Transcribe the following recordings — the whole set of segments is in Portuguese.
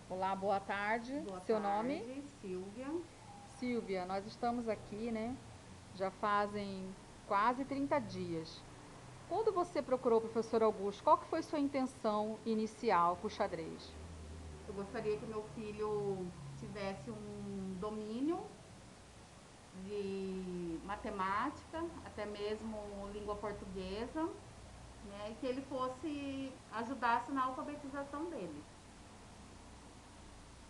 Olá, boa tarde. Boa Seu nome? tarde, Silvia. Silvia, nós estamos aqui, né? Já fazem quase 30 dias. Quando você procurou o professor Augusto, qual que foi sua intenção inicial com o xadrez? Eu gostaria que meu filho tivesse um domínio de matemática, até mesmo língua portuguesa, né? E que ele fosse ajudasse na alfabetização dele.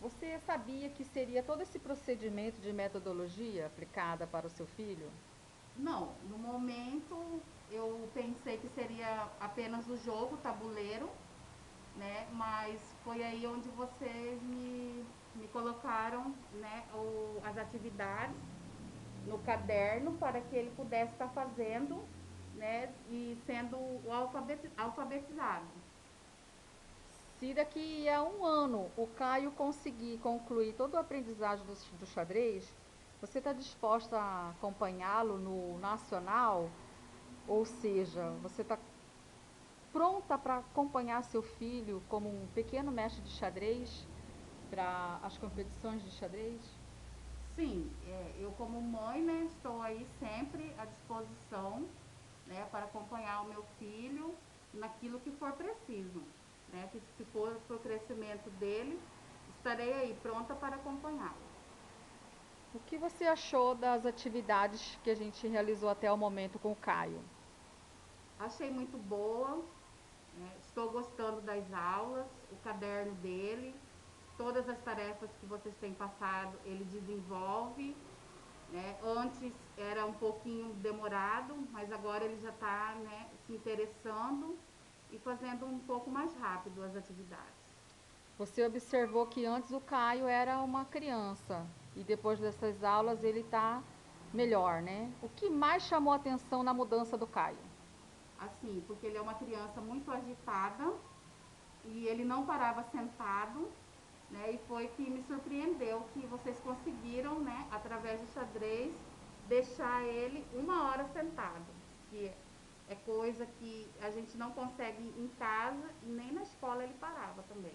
Você sabia que seria todo esse procedimento de metodologia aplicada para o seu filho? Não, no momento eu pensei que seria apenas o jogo, tabuleiro, né? Mas foi aí onde vocês me colocaram, né, as atividades no caderno para que ele pudesse estar fazendo, né, e sendo alfabetizado. Se daqui a um ano o Caio conseguir concluir todo o aprendizagem do xadrez, você está disposta a acompanhá-lo no nacional? Ou seja, você está pronta para acompanhar seu filho como um pequeno mestre de xadrez para as competições de xadrez? Sim, eu como mãe, né, estou aí sempre à disposição, né, para acompanhar o meu filho naquilo que for preciso, né, que se for para o crescimento dele, estarei aí pronta para acompanhá-lo. O que você achou das atividades que a gente realizou até o momento com o Caio? Achei muito boa, né, estou gostando das aulas, o caderno dele, todas as tarefas que vocês têm passado, ele desenvolve, né? Antes era um pouquinho demorado, mas agora ele já está, né, se interessando e fazendo um pouco mais rápido as atividades. Você observou que antes o Caio era uma criança e depois dessas aulas ele está melhor, né? O que mais chamou a atenção na mudança do Caio? Assim, porque ele é uma criança muito agitada e ele não parava sentado, né? E foi que me surpreendeu que vocês conseguiram, né, através do xadrez, deixar ele uma hora sentado, que é coisa que a gente não consegue em casa e nem na escola ele parava também.